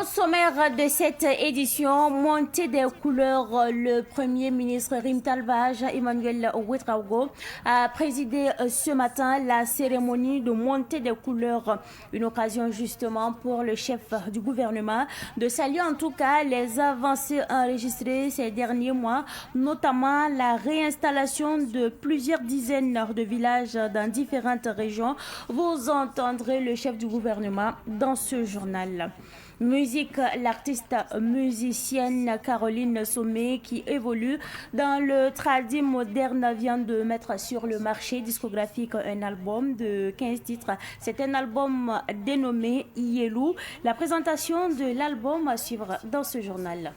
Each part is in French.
Au sommaire de cette édition, montée des couleurs, le Premier ministre Rim Talbaj, Emmanuel Ouedraogo, a présidé ce matin la cérémonie de montée des couleurs. Une occasion justement pour le chef du gouvernement de saluer en tout cas les avancées enregistrées ces derniers mois, notamment la réinstallation de plusieurs dizaines de villages dans différentes régions. Vous entendrez le chef du gouvernement dans ce journal. Musique, l'artiste musicienne Caroline Sommet qui évolue dans le tradi moderne vient de mettre sur le marché discographique un album de 15 titres. C'est un album dénommé Yelou. La présentation de l'album à suivre dans ce journal.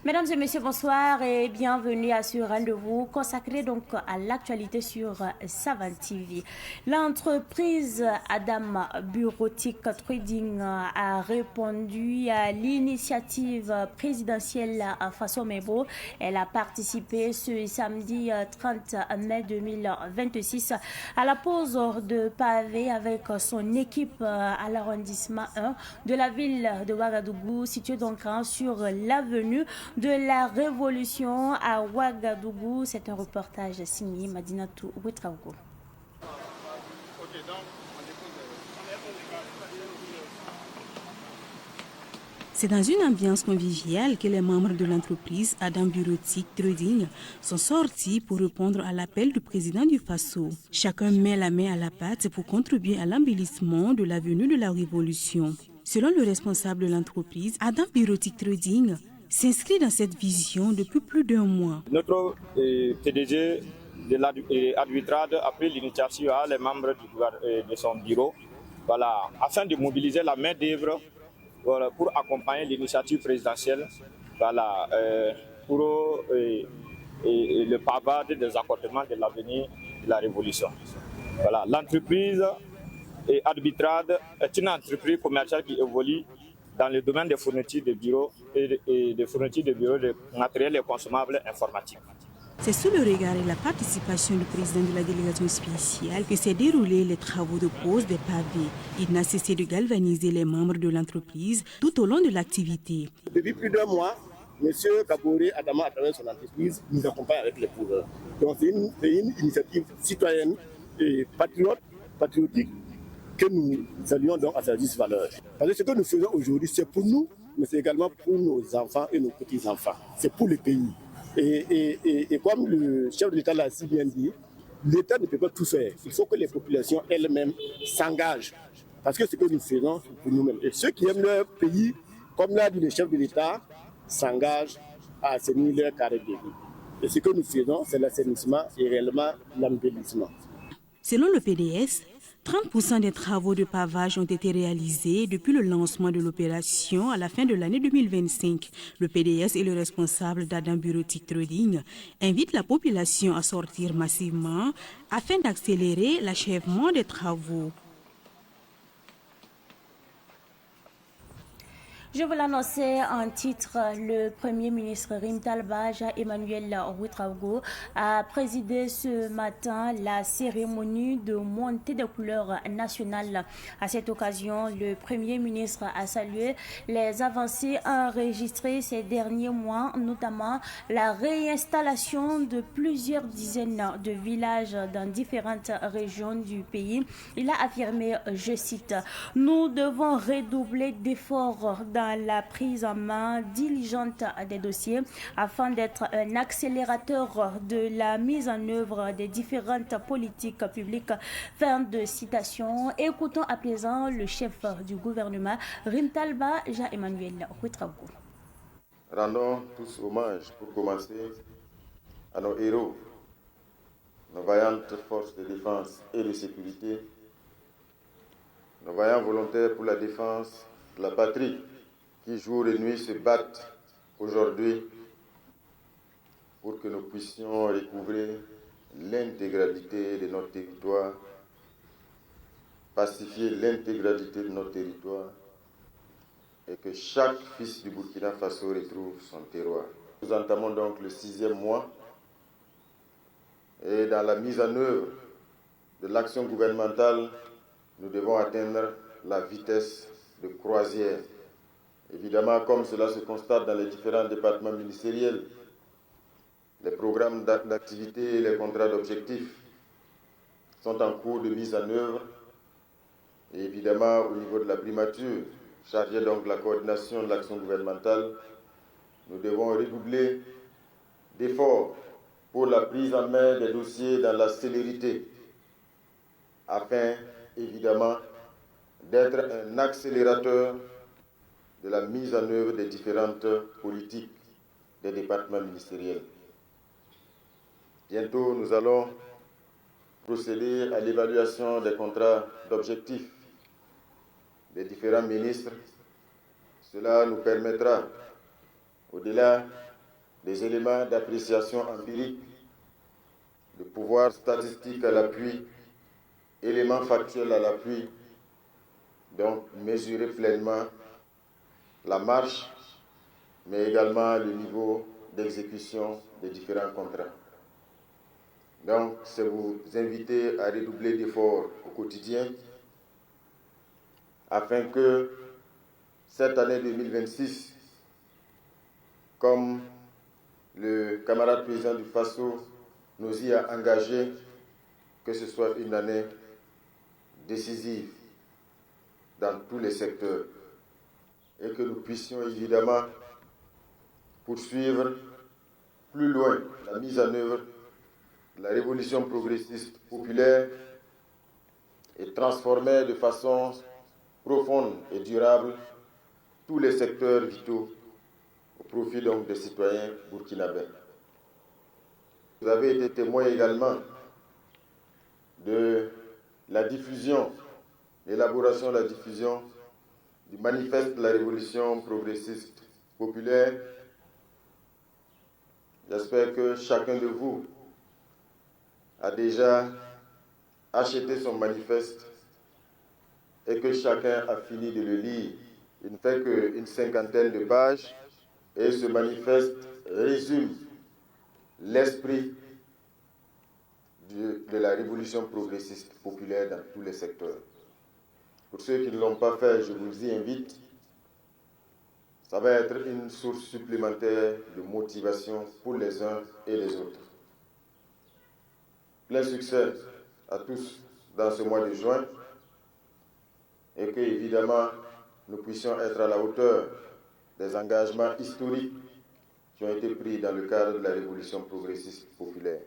Mesdames et messieurs, bonsoir et bienvenue à ce rendez-vous consacré donc à l'actualité sur Savane TV. L'entreprise Adam Bureautique Trading a répondu à l'initiative présidentielle à Faso Mebo. Elle a participé ce samedi 30 mai 2026 à la pose de pavé avec son équipe à l'arrondissement 1 de la ville de Ouagadougou, situé donc sur l'avenue de la Révolution à Ouagadougou. C'est un reportage signé Madinatou Ouetraogo. C'est dans une ambiance conviviale que les membres de l'entreprise Adam Bureautique Trading sont sortis pour répondre à l'appel du président du Faso. Chacun met la main à la pâte pour contribuer à l'embellissement de l'avenue de la Révolution. Selon le responsable de l'entreprise, Adam Bureautique Trading s'inscrit dans cette vision depuis plus d'un mois. Notre PDG de l'Arbitrade a pris l'initiative à les membres de son bureau, afin de mobiliser la main-d'œuvre pour accompagner l'initiative présidentielle pour le pavage des accordements de l'avenir de la Révolution. L'entreprise Arbitrade est une entreprise commerciale qui évolue dans le domaine des fournitures de bureaux et des fournitures de bureaux de matériel et consommables informatiques. C'est sous le regard et la participation du président de la délégation spéciale que s'est déroulé les travaux de pose des pavés. Il n'a cessé de galvaniser les membres de l'entreprise tout au long de l'activité. Depuis plus d'un mois, M. Kabouré Adama, à travers son entreprise, nous accompagne avec les pauvres. Donc c'est une initiative citoyenne et patriotique que nous saluons donc à sa juste valeur. Parce que ce que nous faisons aujourd'hui, c'est pour nous, mais c'est également pour nos enfants et nos petits-enfants. C'est pour le pays. Et comme le chef de l'État l'a si bien dit, l'État ne peut pas tout faire. Il faut que les populations elles-mêmes s'engagent. Parce que ce que nous faisons, c'est pour nous-mêmes. Et ceux qui aiment leur pays, comme l'a dit le chef de l'État, s'engagent à assainir leur carré de vie. Et ce que nous faisons, c'est l'assainissement et réellement l'embellissement. Selon le PDS, 30% des travaux de pavage ont été réalisés depuis le lancement de l'opération à la fin de l'année 2025. Le PDS et le responsable d'Adam Bureautique Trading invitent la population à sortir massivement afin d'accélérer l'achèvement des travaux. Je vous l'annonçais en titre, le Premier ministre Rim Talbaj, Emmanuel Ouedraogo, a présidé ce matin la cérémonie de montée des couleurs nationales. À cette occasion, le Premier ministre a salué les avancées enregistrées ces derniers mois, notamment la réinstallation de plusieurs dizaines de villages dans différentes régions du pays. Il a affirmé, je cite, « Nous devons redoubler d'efforts dans la prise en main diligente des dossiers afin d'être un accélérateur de la mise en œuvre des différentes politiques publiques. » Fin de citation. Écoutons à présent le chef du gouvernement, Rim Talbaj, Jean-Emmanuel Ouedraogo. Rendons tous hommage pour commencer à nos héros, nos vaillantes forces de défense et de sécurité, nos vaillants volontaires pour la défense de la patrie, qui jour et nuit se battent aujourd'hui pour que nous puissions recouvrer l'intégralité de notre territoire, pacifier l'intégralité de notre territoire et que chaque fils du Burkina Faso retrouve son terroir. Nous entamons donc le 6e mois et dans la mise en œuvre de l'action gouvernementale, nous devons atteindre la vitesse de croisière. Évidemment, comme cela se constate dans les différents départements ministériels, les programmes d'activité et les contrats d'objectifs sont en cours de mise en œuvre. Et évidemment, au niveau de la primature, chargée donc de la coordination de l'action gouvernementale, nous devons redoubler d'efforts pour la prise en main des dossiers dans la célérité, afin, évidemment, d'être un accélérateur de la mise en œuvre des différentes politiques des départements ministériels. Bientôt, nous allons procéder à l'évaluation des contrats d'objectifs des différents ministres. Cela nous permettra, au-delà des éléments d'appréciation empirique, de pouvoir statistique à l'appui, éléments factuels à l'appui, donc mesurer pleinement la marche, mais également le niveau d'exécution des différents contrats. Donc, c'est vous inviter à redoubler d'efforts au quotidien afin que cette année 2026, comme le camarade président du FASO nous y a engagé, que ce soit une année décisive dans tous les secteurs et que nous puissions évidemment poursuivre plus loin la mise en œuvre de la révolution progressiste populaire et transformer de façon profonde et durable tous les secteurs vitaux au profit donc des citoyens burkinabés. Vous avez été témoin également de la diffusion, l'élaboration de la diffusion du manifeste de la révolution progressiste populaire. J'espère que chacun de vous a déjà acheté son manifeste et que chacun a fini de le lire. Il ne fait qu'une cinquantaine de pages et ce manifeste résume l'esprit de la révolution progressiste populaire dans tous les secteurs. Pour ceux qui ne l'ont pas fait, je vous y invite. Ça va être une source supplémentaire de motivation pour les uns et les autres. Plein succès à tous dans ce mois de juin et que, évidemment, nous puissions être à la hauteur des engagements historiques qui ont été pris dans le cadre de la révolution progressiste populaire.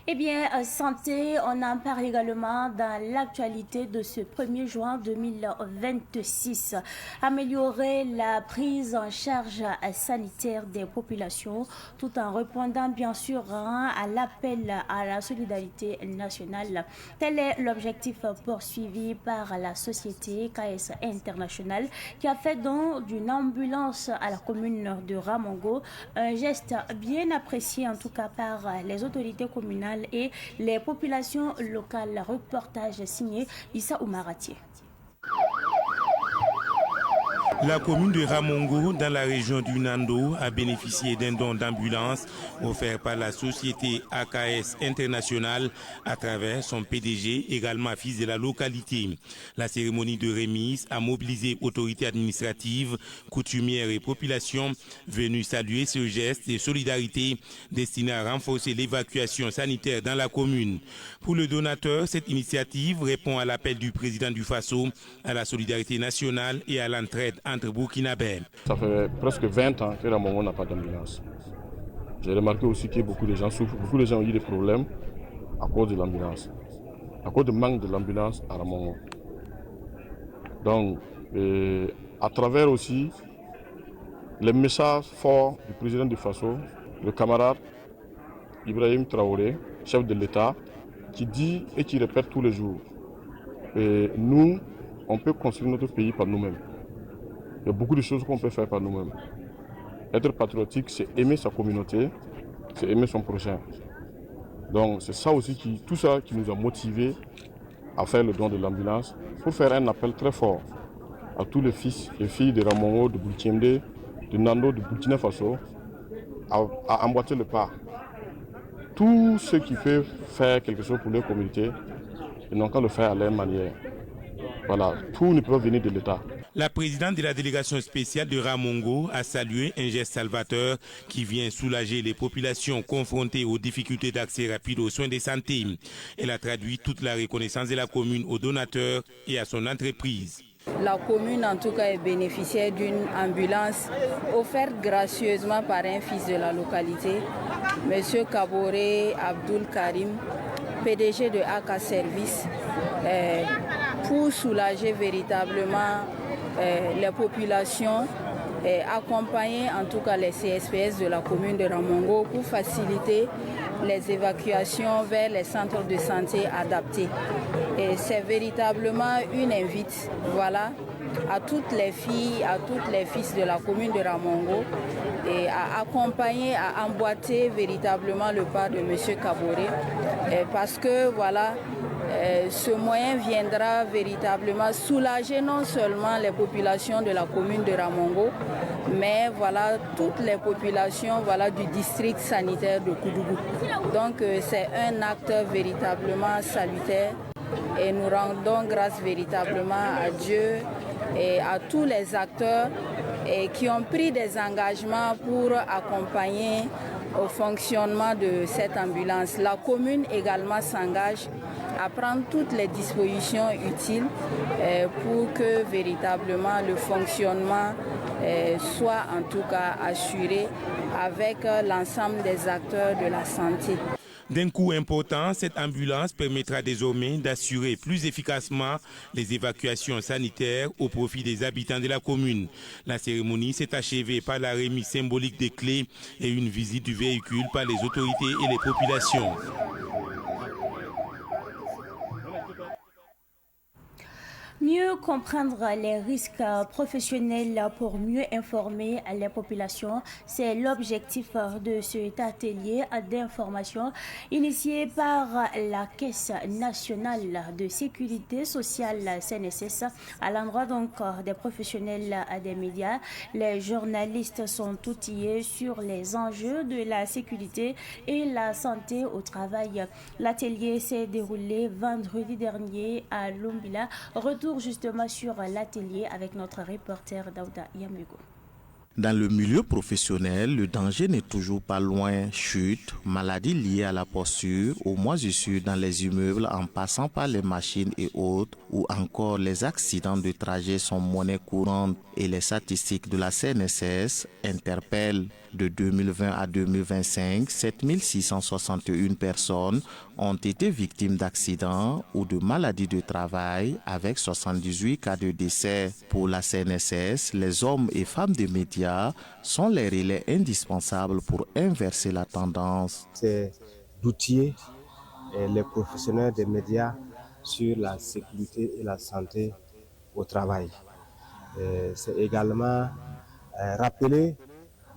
Eh bien, santé, on en parle également dans l'actualité de ce 1er juin 2026. Améliorer la prise en charge sanitaire des populations tout en répondant bien sûr à l'appel à la solidarité nationale. Tel est l'objectif poursuivi par la société KS International qui a fait don d'une ambulance à la commune de Ramongo. Un geste bien apprécié en tout cas par les autorités communales et les populations locales. Reportage signé Issa Oumaratier. La commune de Ramongo, dans la région du Nando, a bénéficié d'un don d'ambulance offert par la société AKS International à travers son PDG, également fils de la localité. La cérémonie de remise a mobilisé autorités administratives, coutumières et populations venues saluer ce geste de solidarité destiné à renforcer l'évacuation sanitaire dans la commune. Pour le donateur, cette initiative répond à l'appel du président du FASO à la solidarité nationale et à l'entraide entre Burkinabés. Ça fait presque 20 ans que Ramongo n'a pas d'ambulance. J'ai remarqué aussi que beaucoup de gens souffrent, beaucoup de gens ont eu des problèmes à cause de l'ambulance, à cause du manque de l'ambulance à Ramongo. Donc, à travers aussi les messages forts du président du FASO, le camarade Ibrahim Traoré, chef de l'État, qui dit et qui répète tous les jours, nous, on peut construire notre pays par nous-mêmes. Il y a beaucoup de choses qu'on peut faire par nous-mêmes. Être patriotique, c'est aimer sa communauté, c'est aimer son prochain. Donc c'est ça aussi, tout ça qui nous a motivés à faire le don de l'ambulance pour faire un appel très fort à tous les fils et filles de Ramongo, de Bultiende, de Nando, de Burkina Faso, à emboîter le pas. Tous ceux qui peuvent faire quelque chose pour leur communauté, ils n'ont qu'à le faire à leur manière. Voilà, tout ne peut pas venir de l'État. La présidente de la délégation spéciale de Ramongo a salué un geste salvateur qui vient soulager les populations confrontées aux difficultés d'accès rapide aux soins de santé. Elle a traduit toute la reconnaissance de la commune aux donateurs et à son entreprise. La commune, en tout cas, est bénéficiaire d'une ambulance offerte gracieusement par un fils de la localité, M. Kaboré Abdul Karim, PDG de AK Service, pour soulager véritablement les populations et accompagner en tout cas les CSPS de la commune de Ramongo pour faciliter les évacuations vers les centres de santé adaptés. Et c'est véritablement une invite, voilà, à toutes les filles, à tous les fils de la commune de Ramongo et à accompagner, à emboîter véritablement le pas de M. Kaboré parce que voilà, ce moyen viendra véritablement soulager non seulement les populations de la commune de Ramongo, mais voilà toutes les populations voilà, du district sanitaire de Koudougou. Donc c'est un acte véritablement salutaire et nous rendons grâce véritablement à Dieu et à tous les acteurs qui ont pris des engagements pour accompagner au fonctionnement de cette ambulance. La commune également s'engage à prendre toutes les dispositions utiles pour que véritablement le fonctionnement soit en tout cas assuré avec l'ensemble des acteurs de la santé. D'un coût important, cette ambulance permettra désormais d'assurer plus efficacement les évacuations sanitaires au profit des habitants de la commune. La cérémonie s'est achevée par la remise symbolique des clés et une visite du véhicule par les autorités et les populations. Mieux comprendre les risques professionnels pour mieux informer les populations, c'est l'objectif de cet atelier d'information initié par la Caisse nationale de sécurité sociale CNSS à l'endroit donc des professionnels des médias. Les journalistes sont outillés sur les enjeux de la sécurité et la santé au travail. L'atelier s'est déroulé vendredi dernier à Lumbila. Retour justement sur l'atelier avec notre reporter Daouda Yamugo. Dans le milieu professionnel, le danger n'est toujours pas loin. Chutes, maladies liées à la posture, aux moisissures dans les immeubles en passant par les machines et autres, ou encore les accidents de trajet sont monnaie courante et les statistiques de la CNSS interpellent. De 2020 à 2025, 7661 personnes ont été victimes d'accidents ou de maladies de travail avec 78 cas de décès. Pour la CNSS, les hommes et femmes des médias sont les relais indispensables pour inverser la tendance. C'est d'outiller les professionnels des médias sur la sécurité et la santé au travail. C'est également rappeler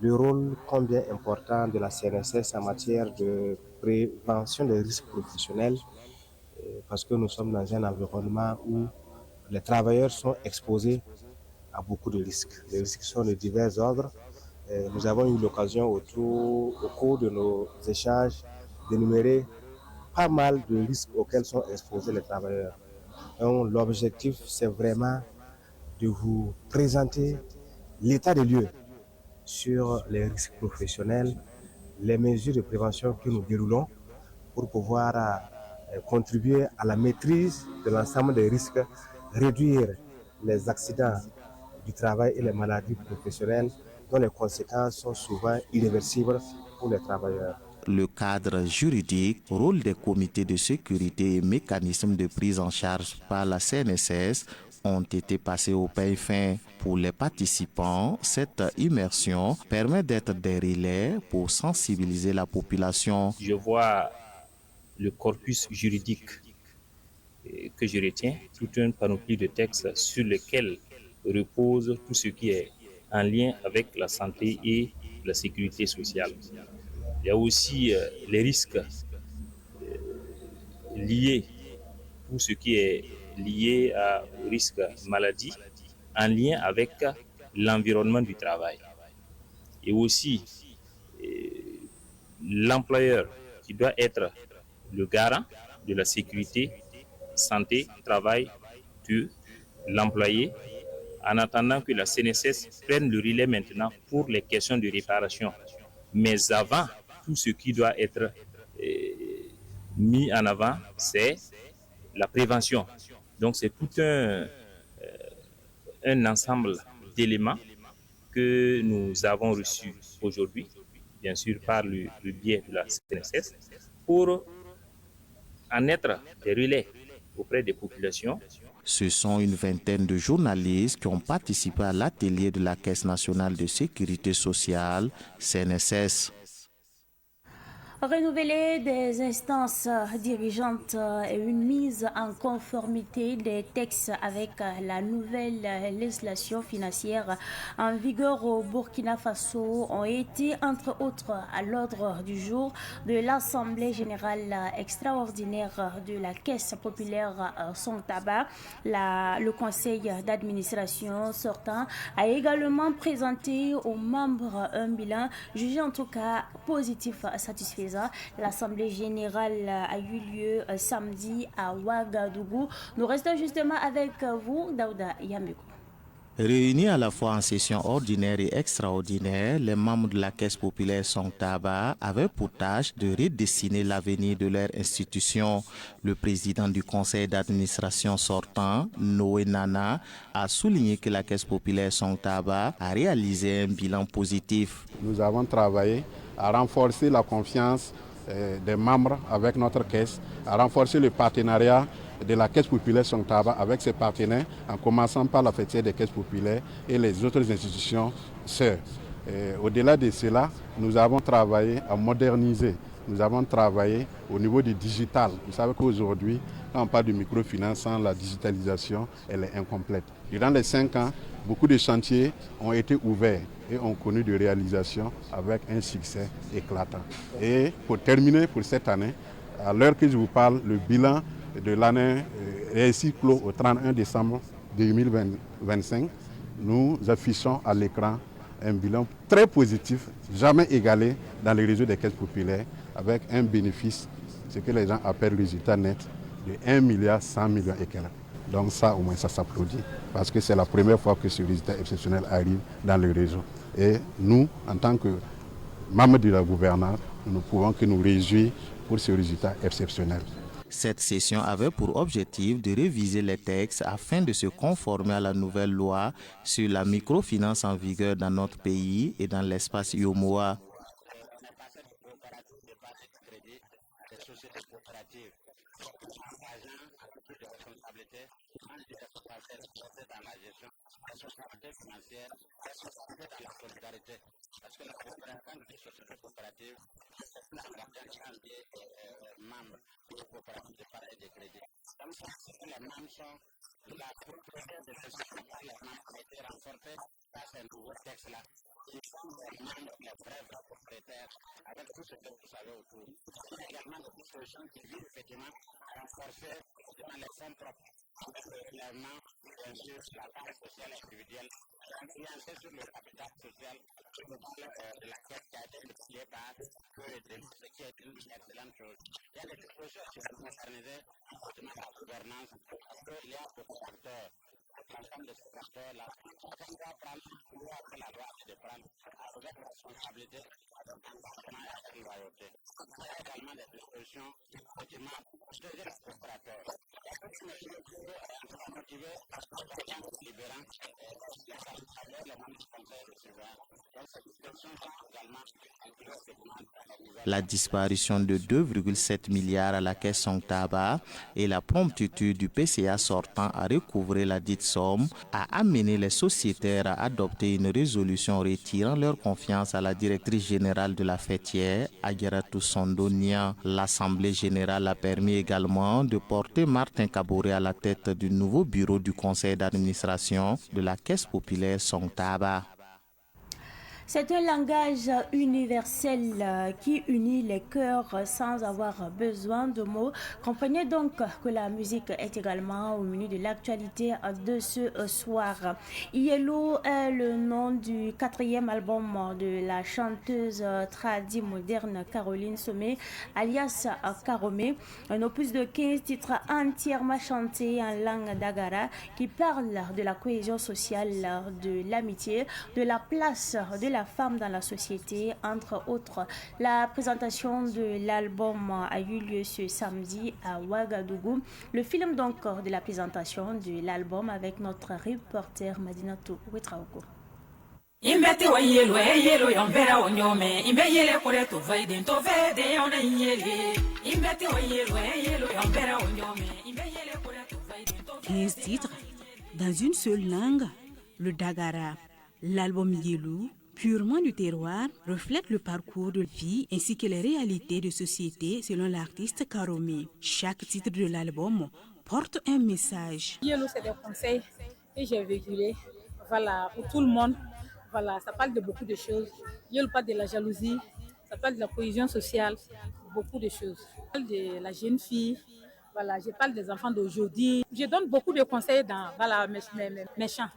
le rôle combien important de la CNSS en matière de prévention des risques professionnels, parce que nous sommes dans un environnement où les travailleurs sont exposés à beaucoup de risques. Les risques sont de divers ordres. Nous avons eu l'occasion au cours de nos échanges d'énumérer pas mal de risques auxquels sont exposés les travailleurs. Donc l'objectif, c'est vraiment de vous présenter l'état des lieux sur les risques professionnels, les mesures de prévention que nous déroulons pour pouvoir contribuer à la maîtrise de l'ensemble des risques, réduire les accidents du travail et les maladies professionnelles dont les conséquences sont souvent irréversibles pour les travailleurs. Le cadre juridique, rôle des comités de sécurité et mécanismes de prise en charge par la CNSS ont été passés au peigne fin. Pour les participants, cette immersion permet d'être des relais pour sensibiliser la population. Je vois le corpus juridique que je retiens, toute une panoplie de textes sur lesquels repose tout ce qui est en lien avec la santé et la sécurité sociale. Il y a aussi les risques liés, tout ce qui est lié au risque maladie, en lien avec l'environnement du travail. Et aussi l'employeur qui doit être le garant de la sécurité, santé, travail de l'employé, en attendant que la CNSS prenne le relais maintenant pour les questions de réparation. Mais avant, tout ce qui doit être mis en avant, c'est la prévention. Donc c'est tout un ensemble d'éléments que nous avons reçus aujourd'hui, bien sûr par le biais de la CNSS, pour en être des relais auprès des populations. Ce sont une vingtaine de journalistes qui ont participé à l'atelier de la Caisse nationale de sécurité sociale, CNSS. Renouveler des instances dirigeantes et une mise en conformité des textes avec la nouvelle législation financière en vigueur au Burkina Faso ont été entre autres à l'ordre du jour de l'Assemblée générale extraordinaire de la Caisse populaire Sontaba. Le conseil d'administration sortant a également présenté aux membres un bilan jugé en tout cas positif, satisfaisant. L'Assemblée générale a eu lieu samedi à Ouagadougou. Nous restons justement avec vous, Daouda Yamiko. Réunis à la fois en session ordinaire et extraordinaire, les membres de la Caisse populaire Sontaba avaient pour tâche de redessiner l'avenir de leur institution. Le président du conseil d'administration sortant, Noé Nana, a souligné que la Caisse populaire Sontaba a réalisé un bilan positif. Nous avons travaillé à renforcer la confiance des membres avec notre caisse, à renforcer le partenariat de la Caisse populaire Sontaba avec ses partenaires, en commençant par la fêtière des caisses populaires et les autres institutions sœurs. Au-delà de cela, nous avons travaillé à moderniser. Nous avons travaillé au niveau du digital. Vous savez qu'aujourd'hui, quand on parle de microfinance, sans la digitalisation, elle est incomplète. Durant les 5 ans, beaucoup de chantiers ont été ouverts et ont connu de réalisations avec un succès éclatant. Et pour terminer pour cette année, à l'heure que je vous parle, le bilan de l'année réussi clos au 31 décembre 2025, nous affichons à l'écran un bilan très positif, jamais égalé dans les réseaux des caisses populaires, avec un bénéfice, ce que les gens appellent résultat net, de 1,1 milliard et quelques. Donc ça, au moins, ça s'applaudit, parce que c'est la première fois que ce résultat exceptionnel arrive dans le réseau. Et nous, en tant que membres de la gouvernance, nous ne pouvons que nous réjouir pour ce résultat exceptionnel. Cette session avait pour objectif de réviser les textes afin de se conformer à la nouvelle loi sur la microfinance en vigueur dans notre pays et dans l'espace IOMOA. La disparition de 2,7 milliards à la caisse Sontaba et la promptitude du PCA sortant à recouvrer la dite somme a amené les sociétaires à adopter une résolution retirant leur confiance à la directrice générale de la fêtière, Agueratou Sondonia. L'Assemblée générale a permis également de porter Martin Kaboré à la tête du nouveau bureau du conseil d'administration de la Caisse populaire Sontaba. C'est un langage universel qui unit les cœurs sans avoir besoin de mots. Comprenez donc que la musique est également au menu de l'actualité de ce soir. Yellow est le nom du 4e album de la chanteuse tradi moderne Caroline Somé, alias Karomé. Un opus de 15 titres entièrement chantés en langue d'Agara qui parle de la cohésion sociale, de l'amitié, de la place de la femme dans la société, entre autres. La présentation de l'album a eu lieu ce samedi à Ouagadougou. Le film donc de la présentation de l'album avec notre reporter Madinatou Ouetraogo. Imbeti wa yelo yelo yombera onyome imbe yele kore to vaide to vede ona yele imbeti wa yelo yombera onyome imbe yele kore to vaide to 15 titres dans une seule langue, le Dagara. L'album Yellow, purement du terroir, reflète le parcours de vie ainsi que les réalités de société selon l'artiste Karomé. Chaque titre de l'album porte un message. Yellow, c'est des conseils que j'ai véhiculés, voilà, pour tout le monde. Voilà, ça parle de beaucoup de choses. Yellow parle de la jalousie, ça parle de la cohésion sociale, beaucoup de choses. Je parle de la jeune fille, voilà, je parle des enfants d'aujourd'hui. Je donne beaucoup de conseils dans voilà, mes chants.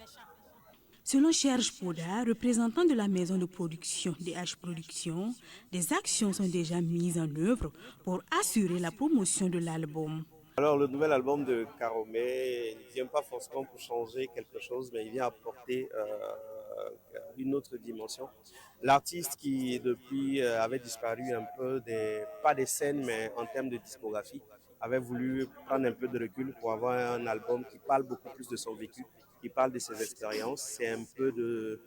Selon Serge Poda, représentant de la maison de production DH Productions, des actions sont déjà mises en œuvre pour assurer la promotion de l'album. Alors le nouvel album de Karomé ne vient pas forcément pour changer quelque chose, mais il vient apporter une autre dimension. L'artiste qui depuis avait disparu un peu, pas des scènes, mais en termes de discographie, avait voulu prendre un peu de recul pour avoir un album qui parle beaucoup plus de son vécu, qui parle de ses expériences. C'est un peu de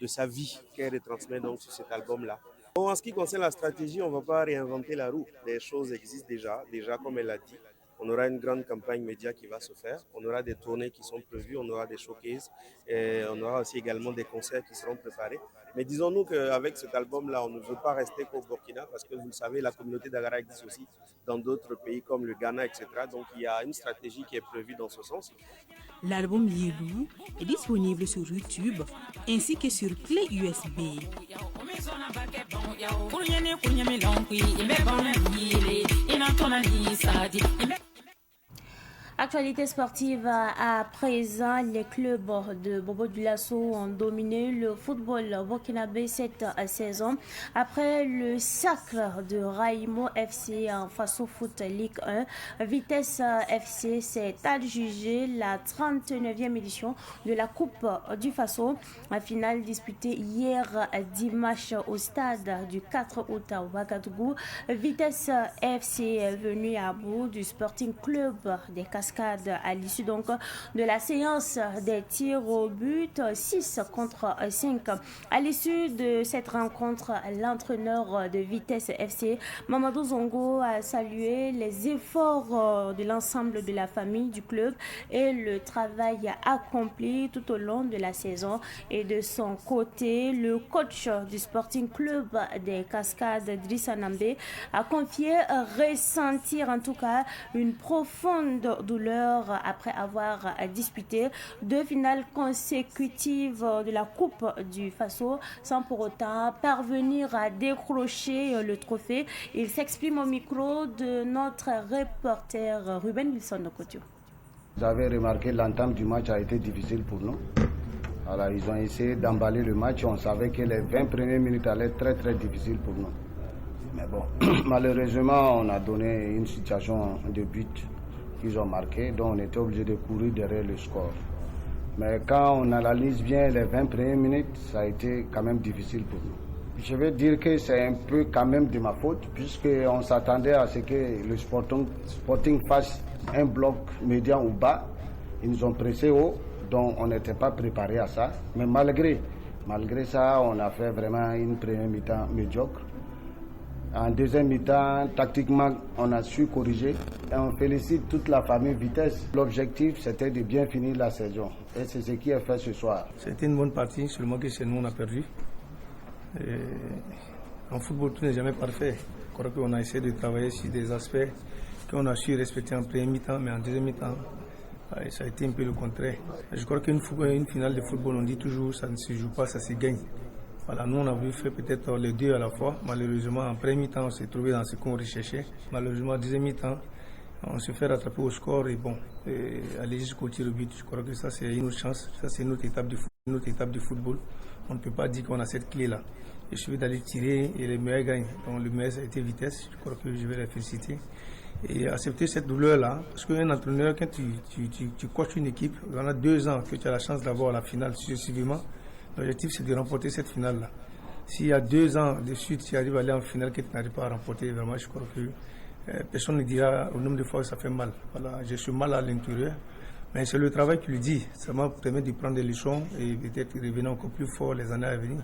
sa vie qu'elle retransmet donc sur cet album-là. Bon, en ce qui concerne la stratégie, on ne va pas réinventer la roue. Les choses existent déjà comme elle l'a dit. On aura une grande campagne média qui va se faire, on aura des tournées qui sont prévues, on aura des showcases, et on aura aussi également des concerts qui seront préparés. Mais disons-nous qu'avec cet album-là, on ne veut pas rester qu'au Burkina parce que vous le savez, la communauté d'Agara existe aussi dans d'autres pays comme le Ghana, etc. Donc il y a une stratégie qui est prévue dans ce sens. L'album Yellow est disponible sur YouTube ainsi que sur clé USB. Actualité sportive à présent, les clubs de Bobo Dioulasso ont dominé le football burkinabé cette saison. Après le sacre de Raimo FC en Faso Foot Ligue 1, Vitesse FC s'est adjugé la 39e édition de la Coupe du Faso. La finale disputée hier dimanche au stade du 4 août à Ouagadougou. Vitesse FC est venu à bout du Sporting Club des Cascades à l'issue donc de la séance des tirs au but 6 contre 5. À l'issue de cette rencontre, l'entraîneur de Vitesse FC, Mamadou Zongo, a salué les efforts de l'ensemble de la famille du club et le travail accompli tout au long de la saison. Et de son côté, le coach du Sporting Club des Cascades, Drissa Nambé, a confié ressentir en tout cas une profonde douleur après avoir disputé 2 finales consécutives de la Coupe du Faso sans pour autant parvenir à décrocher le trophée. Il s'exprime au micro de notre reporter Ruben Wilson Nokotio. Vous avez remarqué l'entame du match a été difficile pour nous. Alors ils ont essayé d'emballer le match. On savait que les 20 premières minutes allaient être très très difficiles pour nous. Mais bon, malheureusement, on a donné une situation de but qu'ils ont marqué, donc on était obligé de courir derrière le score. Mais quand on analyse bien les 20 premières minutes, ça a été quand même difficile pour nous. Je vais dire que c'est un peu quand même de ma faute, puisqu'on s'attendait à ce que le Sporting fasse un bloc médian ou bas. Ils nous ont pressé haut, donc on n'était pas préparé à ça. Mais malgré ça, on a fait vraiment une première mi-temps médiocre. En deuxième mi-temps, tactiquement, on a su corriger. Et on félicite toute la famille Vitesse. L'objectif, c'était de bien finir la saison. Et c'est ce qui est fait ce soir. C'était une bonne partie, seulement que chez nous, on a perdu. Et en football, tout n'est jamais parfait. Je crois qu'on a essayé de travailler sur des aspects qu'on a su respecter en premier mi-temps, mais en deuxième mi-temps, ça a été un peu le contraire. Je crois qu'une finale de football, on dit toujours, ça ne se joue pas, ça se gagne. Voilà, nous on a voulu faire peut-être les deux à la fois. Malheureusement, en premier temps, on s'est trouvé dans ce qu'on recherchait. Malheureusement, en deuxième mi-temps, on se fait rattraper au score et bon, aller jusqu'au tir au but. Je crois que ça c'est une autre chance, ça c'est une autre étape du football. On ne peut pas dire qu'on a cette clé-là. Il suffit d'aller tirer et les meilleurs gagnent. Donc le meilleur ça a été vitesse, je crois que je vais les féliciter. Et accepter cette douleur-là, parce qu'un entraîneur, quand tu coaches une équipe, on a 2 ans que tu as la chance d'avoir la finale successivement, l'objectif c'est de remporter cette finale-là. S'il y a 2 ans de suite, tu arrives à aller en finale que tu n'arrives pas à remporter, vraiment je crois que personne ne dira au nombre de fois que ça fait mal. Voilà, je suis mal à l'intérieur, mais c'est le travail qui le dit. Ça m'a permis de prendre des leçons et peut-être revenir encore plus fort les années à venir.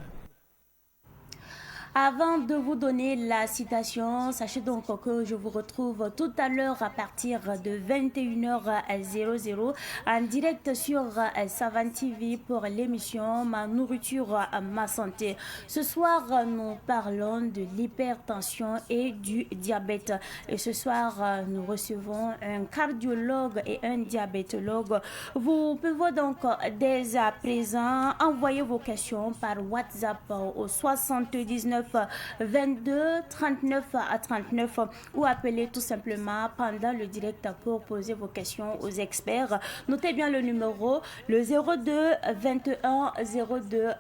Avant de vous donner la citation, sachez donc que je vous retrouve tout à l'heure à partir de 21h00 en direct sur Savane TV pour l'émission Ma nourriture, ma santé. Ce soir, nous parlons de l'hypertension et du diabète. Et ce soir, nous recevons un cardiologue et un diabétologue. Vous pouvez donc dès à présent envoyer vos questions par WhatsApp au 79 22 39 à 39 ou appeler tout simplement pendant le direct pour poser vos questions aux experts. Notez bien le numéro, le 02 21 02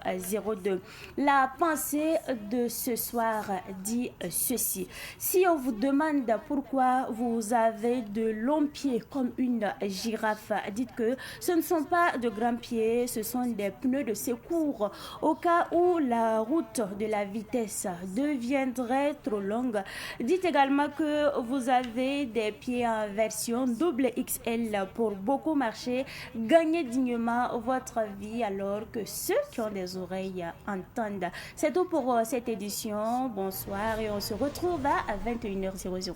02. La pensée de ce soir dit ceci. Si on vous demande pourquoi vous avez de longs pieds comme une girafe, dites que ce ne sont pas de grands pieds, ce sont des pneus de secours au cas où la route de la vitesse deviendrait trop longue. Dites également que vous avez des pieds en version double XL pour beaucoup marcher, gagner dignement votre vie alors que ceux qui ont des oreilles entendent. C'est tout pour cette édition. Bonsoir et on se retrouve à 21h00.